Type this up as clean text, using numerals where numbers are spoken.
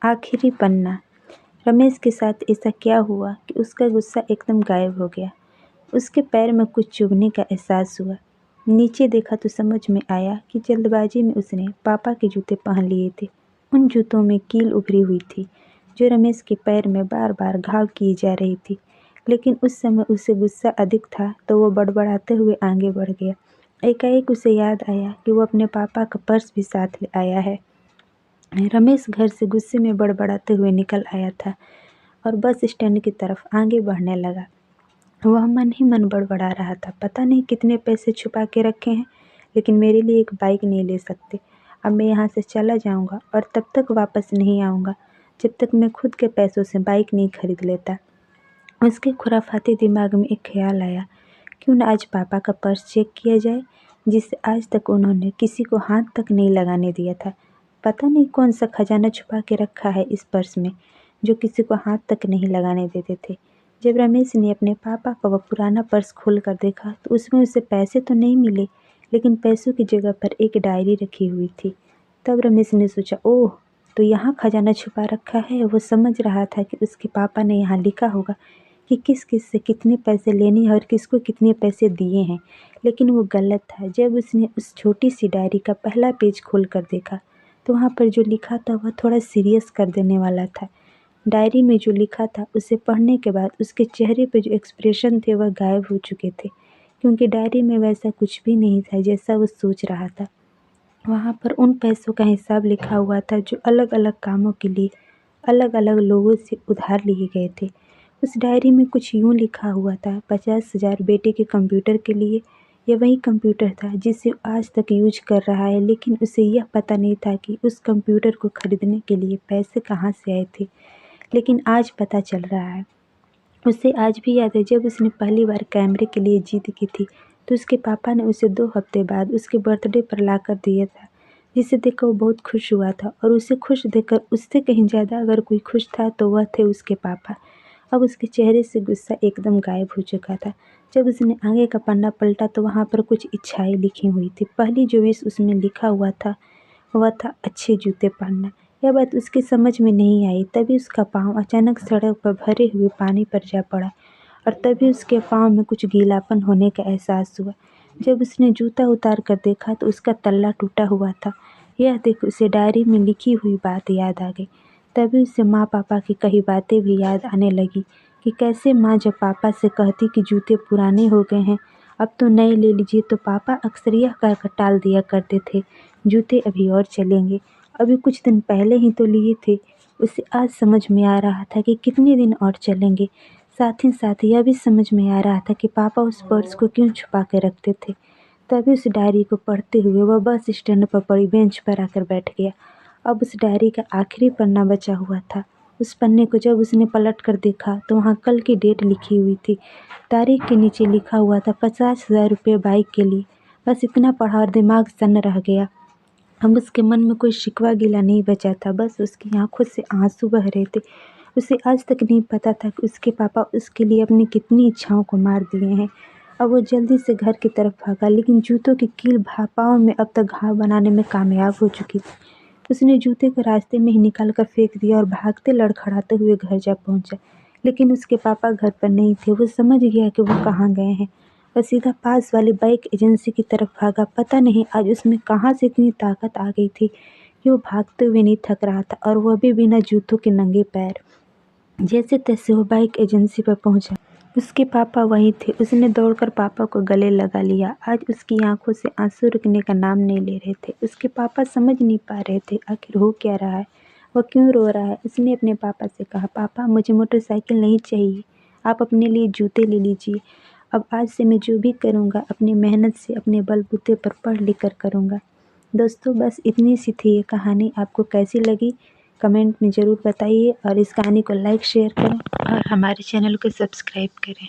आखिरी पन्ना। रमेश के साथ ऐसा क्या हुआ कि उसका गुस्सा एकदम गायब हो गया। उसके पैर में कुछ चुभने का एहसास हुआ। नीचे देखा तो समझ में आया कि जल्दबाजी में उसने पापा के जूते पहन लिए थे। उन जूतों में कील उभरी हुई थी जो रमेश के पैर में बार बार घाव किए जा रही थी। लेकिन उस समय उसे गुस्सा अधिक था तो वो बड़बड़ाते हुए आगे बढ़ गया। एकाएक उसे याद आया कि वो अपने पापा का पर्स भी साथ ले आया है। रमेश घर से गुस्से में बड़बड़ाते हुए निकल आया था और बस स्टैंड की तरफ आगे बढ़ने लगा। वह मन ही मन बड़बड़ा रहा था, पता नहीं कितने पैसे छुपा के रखे हैं, लेकिन मेरे लिए एक बाइक नहीं ले सकते। अब मैं यहाँ से चला जाऊँगा और तब तक वापस नहीं आऊँगा जब तक मैं खुद के पैसों से बाइक नहीं खरीद लेता। उसके खुराफाते दिमाग में एक ख्याल आया, क्यों न आज पापा का पर्स चेक किया जाए, जिसे आज तक उन्होंने किसी को हाथ तक नहीं लगाने दिया था। पता नहीं कौन सा खजाना छुपा के रखा है इस पर्स में, जो किसी को हाथ तक नहीं लगाने देते थे। जब रमेश ने अपने पापा का वह पुराना पर्स खोल कर देखा तो उसमें उसे पैसे तो नहीं मिले, लेकिन पैसों की जगह पर एक डायरी रखी हुई थी। तब रमेश ने सोचा, ओह, तो यहाँ खजाना छुपा रखा है। वो समझ रहा था कि उसके पापा ने यहाँ लिखा होगा कि किस किस से कितने पैसे लेने हैं और किसको कितने पैसे दिए हैं, लेकिन वो गलत था। जब उसने उस छोटी सी डायरी का पहला पेज खोल कर देखा तो वहाँ पर जो लिखा था वह थोड़ा सीरियस कर देने वाला था। डायरी में जो लिखा था उसे पढ़ने के बाद उसके चेहरे पर जो एक्सप्रेशन थे वह गायब हो चुके थे, क्योंकि डायरी में वैसा कुछ भी नहीं था जैसा वो सोच रहा था। वहाँ पर उन पैसों का हिसाब लिखा हुआ था जो अलग अलग कामों के लिए अलग अलग लोगों से उधार लिए गए थे। उस डायरी में कुछ यूँ लिखा हुआ था, 50,000 बेटे के कंप्यूटर के लिए। यह वही कंप्यूटर था जिसे आज तक यूज कर रहा है, लेकिन उसे यह पता नहीं था कि उस कंप्यूटर को खरीदने के लिए पैसे कहाँ से आए थे, लेकिन आज पता चल रहा है। उसे आज भी याद है जब उसने पहली बार कैमरे के लिए जिद की थी तो उसके पापा ने उसे 2 हफ्ते बाद उसके बर्थडे पर ला कर दिया था, जिसे देखकर वो बहुत खुश हुआ था। और उसे खुश देखकर उससे कहीं ज़्यादा अगर कोई खुश था तो वह थे उसके पापा। अब उसके चेहरे से गुस्सा एकदम गायब हो चुका था। जब उसने आगे का पन्ना पलटा तो वहाँ पर कुछ इच्छाएं लिखी हुई थी। पहली जो विश उसमें लिखा हुआ था वह था अच्छे जूते पहनना। यह बात उसकी समझ में नहीं आई। तभी उसका पाँव अचानक सड़क पर भरे हुए पानी पर जा पड़ा और तभी उसके पाँव में कुछ गीलापन होने का एहसास हुआ। जब उसने जूता उतार कर देखा तो उसका तल्ला टूटा हुआ था। यह देख उसे डायरी में लिखी हुई बात याद आ गई। तभी उसे माँ पापा की कही बातें भी याद आने लगी कि कैसे माँ जब पापा से कहती कि जूते पुराने हो गए हैं, अब तो नए ले लीजिए, तो पापा अक्सर यह कहकर टाल दिया करते थे, जूते अभी और चलेंगे, अभी कुछ दिन पहले ही तो लिए थे। उसे आज समझ में आ रहा था कि कितने दिन और चलेंगे। साथ ही साथ यह भी समझ में आ रहा था कि पापा उस पर्स को क्यों छुपा के रखते थे। तभी उस डायरी को पढ़ते हुए वह बस स्टैंड पर पड़ी बेंच पर आकर बैठ गया। अब उस डायरी का आखिरी पन्ना बचा हुआ था। उस पन्ने को जब उसने पलट कर देखा तो वहाँ कल की डेट लिखी हुई थी। तारीख के नीचे लिखा हुआ था 50,000 रुपये बाइक के लिए। बस इतना पढ़ा और दिमाग सन्न रह गया। अब उसके मन में कोई शिकवा गिला नहीं बचा था, बस उसकी आंखों से आंसू बह रहे थे। उसे आज तक नहीं पता था कि उसके पापा उसके लिए अपनी कितनी इच्छाओं को मार दिए हैं। अब वो जल्दी से घर की तरफ भागा, लेकिन जूतों की कील पाँव में अब तक घाव बनाने में कामयाब हो चुकी थी। उसने जूते को रास्ते में ही निकाल कर फेंक दिया और भागते लड़खड़ाते हुए घर जा पहुंचा। लेकिन उसके पापा घर पर नहीं थे। वो समझ गया कि वो कहाँ गए हैं। वह सीधा पास वाली बाइक एजेंसी की तरफ भागा। पता नहीं आज उसमें कहाँ से इतनी ताकत आ गई थी कि वो भागते हुए नहीं थक रहा था, और वह भी बिना जूतों के नंगे पैर। जैसे तैसे वो बाइक एजेंसी पर पहुंचा। उसके पापा वहीं थे। उसने दौड़कर पापा को गले लगा लिया। आज उसकी आंखों से आंसू रुकने का नाम नहीं ले रहे थे। उसके पापा समझ नहीं पा रहे थे आखिर हो क्या रहा है, वह क्यों रो रहा है। उसने अपने पापा से कहा, पापा मुझे मोटरसाइकिल नहीं चाहिए, आप अपने लिए जूते ले लीजिए। अब आज से मैं जो भी करूँगा अपनी मेहनत से अपने बलबूते पर पढ़ लिख कर करूँगा। दोस्तों, बस इतनी सी थी ये कहानी। आपको कैसी लगी कमेंट में ज़रूर बताइए, और इस कहानी को लाइक शेयर करें और हमारे चैनल को सब्सक्राइब करें।